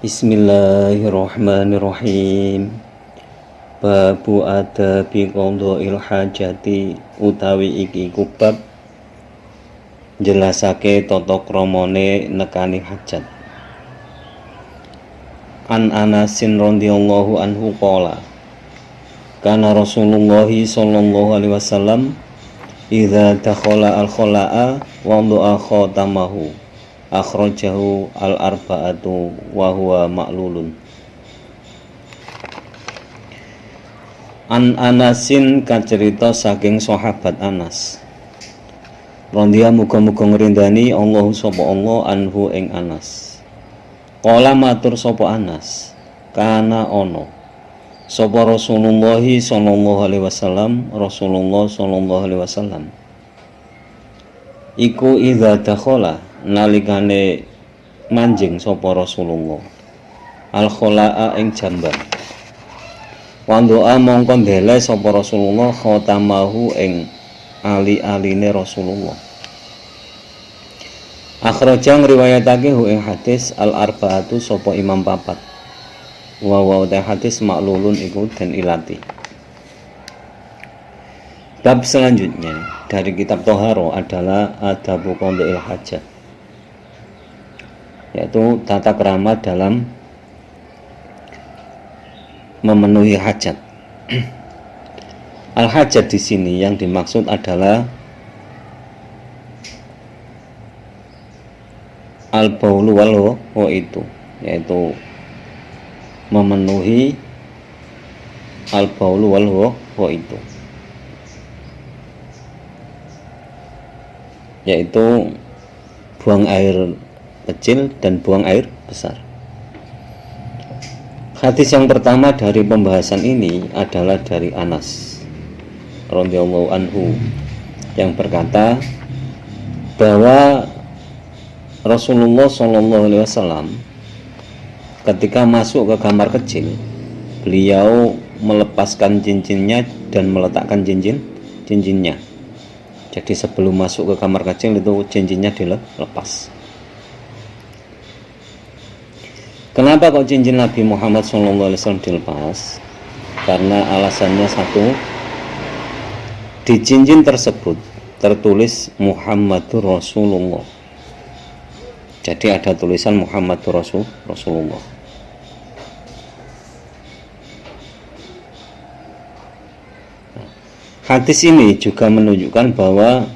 Bismillahirrahmanirrahim. Babu adabi qadha'il hajati utawi iki bab jelasake tata kramane nekani hajat. An Anasin radhiyallahu anhu qala kana Rasulullah sallallahu alaihi wasallam idza dakhala al-khala'a wa du'a khatamahu akhrajahu al-arba'atu wa huwa ma'lulun. An Anasin kacerita saking sahabat Anas radhiya muga-muga ngrindani Allah sapa Allah anhu ing Anas. Qala matur sapa Anas kana ono sapa Rasulullah sallallahu alaihi wasallam iku idza dakhala nalikane manjing sapa Rasulullah al-khala'a ing jamban wa doa mongko ndele sapa Rasulullah khatamahu ing ali-aline Rasulullah. Akhraja ngriwayatake hu ing hadis al-arba'atu sapa imam papat wa hadis maklulun iku den ilati. Bab selanjutnya dari kitab Toharo adalah adabu qadha'il hajat, yaitu tata krama dalam memenuhi hajat. Al-hajat di sini yang dimaksud adalah al-baulu wal itu, yaitu memenuhi al-baulu wal itu, yaitu buang air kecil dan buang air besar. Hadis yang pertama dari pembahasan ini adalah dari Anas radhiyallahu anhu yang berkata bahwa Rasulullah sallallahu alaihi wasallam ketika masuk ke kamar kecil, beliau melepaskan cincinnya dan meletakkan cincinnya. Jadi sebelum masuk ke kamar kecil itu cincinnya dilepas. Kenapa kok cincin Nabi Muhammad SAW dilepas? Karena alasannya satu, di cincin tersebut tertulis Muhammadur Rasulullah. Jadi ada tulisan Muhammadur Rasulullah. Hadis ini juga menunjukkan bahwa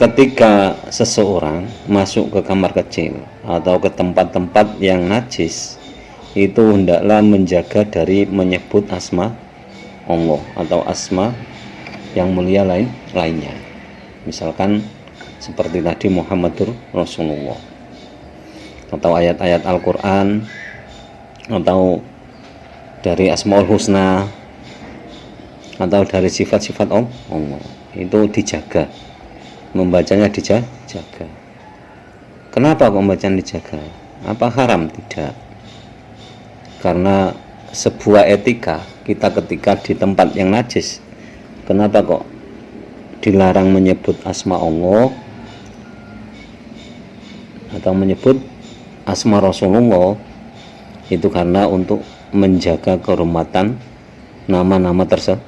ketika seseorang masuk ke kamar kecil atau ke tempat-tempat yang najis, itu hendaklah menjaga dari menyebut asma Allah atau asma yang mulia lainnya. Misalkan seperti tadi Muhammadur Rasulullah, atau ayat-ayat Al-Quran, atau dari Asmaul Husna, atau dari sifat-sifat Allah, itu dijaga, membacanya dijaga. Kenapa kok membacanya dijaga? Apa haram? Tidak. Karena sebuah etika kita ketika di tempat yang najis, kenapa kok dilarang menyebut asma Allah atau menyebut asma Rasulullah? Itu karena untuk menjaga kehormatan nama-nama tersebut.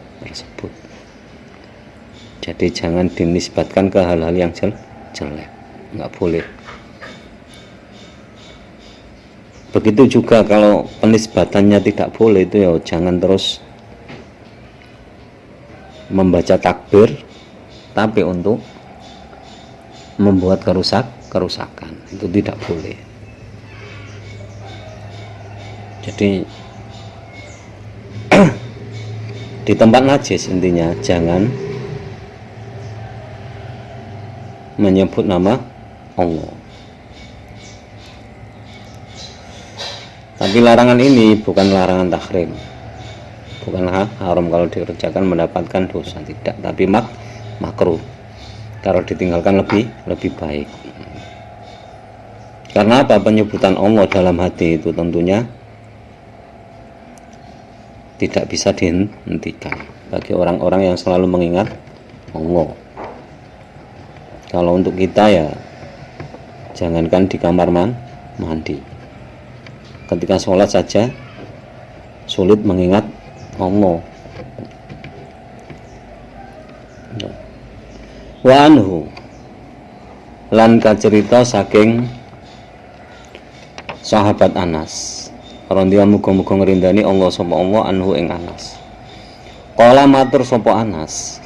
Jadi jangan dinisbatkan ke hal-hal yang jelek, nggak boleh. Begitu juga kalau penisbatannya tidak boleh, itu ya jangan terus membaca takbir tapi untuk membuat kerusakan, itu tidak boleh. Jadi di tempat najis intinya jangan menyebut nama Allah. Tapi larangan ini bukan larangan tahrim, bukan haram kalau dikerjakan mendapatkan dosa, tidak, tapi makruh kalau ditinggalkan lebih baik. Karena apa? Penyebutan Allah dalam hati itu tentunya tidak bisa dihentikan bagi orang-orang yang selalu mengingat Allah. Kalau untuk kita ya jangankan di kamar mandi, ketika sholat saja sulit mengingat Allah. Wa anhu lan kacerita saking sahabat Anas radhiyallahu muga-muga ngrindani Allah sapa Allah anhu ing Anas. Kala matur sapa Anas,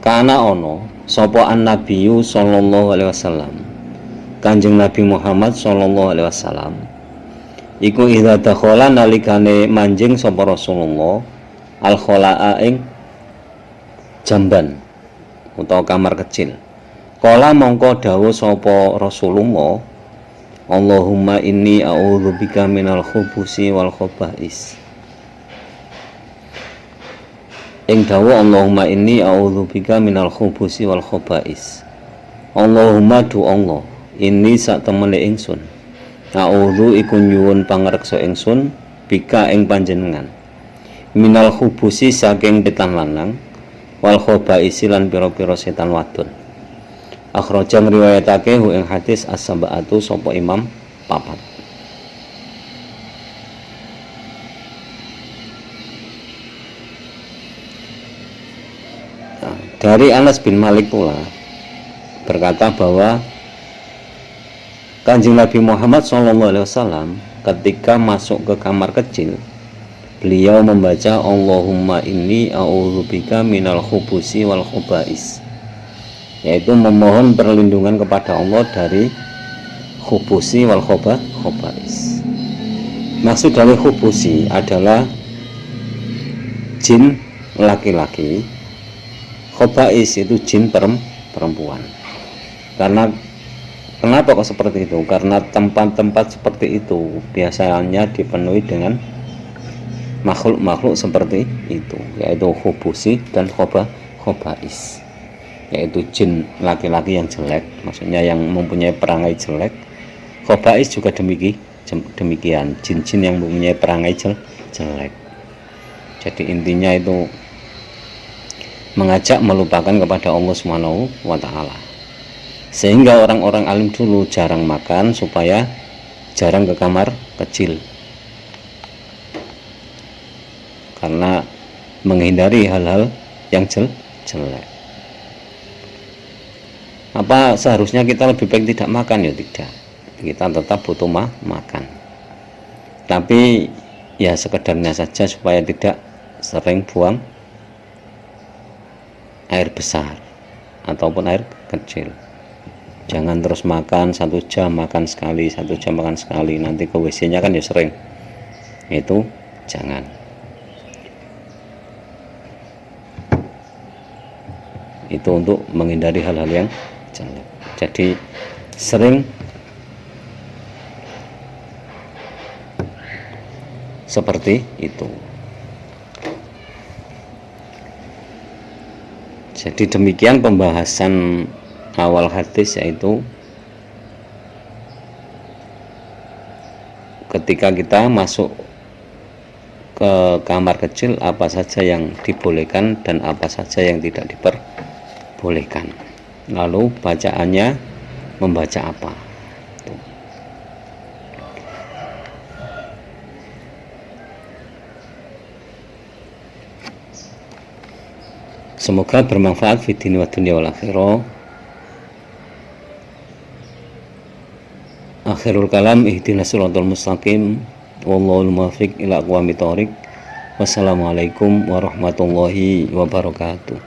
kana ono sapa an-nabiyyu sallallahu alaihi wasallam, Kanjeng Nabi Muhammad sallallahu alaihi wasallam iku idza dakhala nalikane manjing sapa Rasulullah al khalaa ing jamban utawa kamar kecil. Kala mongko dawuh sapa Rasulullah, Allahumma inni a'udzubika minal khubusi wal khaba'is. Ing dawuh Allahumma inni a'udzubika minal khubusi wal khaba'is. Allahumma du Allah, inni sak temene ingsun. A'udzu iku nyuwun pangreksa ingsun bika ing panjenengan. Minal khubusi saking setan lanang wal khaba'is lan pira-pira setan wadon. Akhraja ngriwayatake hu ing hadis as-sab'atu sapa Imam papat. Nah, dari Anas bin Malik pula berkata bahwa Kanjeng Nabi Muhammad SAW ketika masuk ke kamar kecil, beliau membaca Allahumma inni a'udzubika minal khubusi wal khaba'is, yaitu memohon perlindungan kepada Allah dari khubusi wal khaba'is. Maksud dari khubusi adalah jin laki-laki, khaba'is itu jin perempuan. Kenapa kok seperti itu? Karena tempat-tempat seperti itu biasanya dipenuhi dengan makhluk-makhluk seperti itu, yaitu khubusi dan khaba'is, yaitu jin laki-laki yang jelek, maksudnya yang mempunyai perangai jelek. Khaba'is juga demikian, jin-jin yang mempunyai perangai jelek. Jadi intinya itu mengajak melupakan kepada Allah Subhanahu wa ta'ala. Sehingga orang-orang alim dulu jarang makan supaya jarang ke kamar kecil, karena menghindari hal-hal yang jelek. Apa seharusnya kita lebih baik tidak makan? Ya tidak, kita tetap butuh makan, tapi ya sekedarnya saja supaya tidak sering buang air besar ataupun air kecil. Jangan terus makan 1 jam makan sekali, 1 jam makan sekali, nanti ke WC-nya kan ya sering. Itu jangan. Itu untuk menghindari hal-hal yang jelek. Jadi sering seperti itu. Jadi demikian pembahasan awal hadis, yaitu ketika kita masuk ke kamar kecil apa saja yang dibolehkan dan apa saja yang tidak diperbolehkan, lalu bacaannya membaca apa. Semoga bermanfaat fi din wa dunya wal akhirah. Akhirul kalam, ihdinas siratal mustaqim, wallahul muwaffiq ila aqwamit thoriq. Wassalamualaikum warahmatullahi wabarakatuh.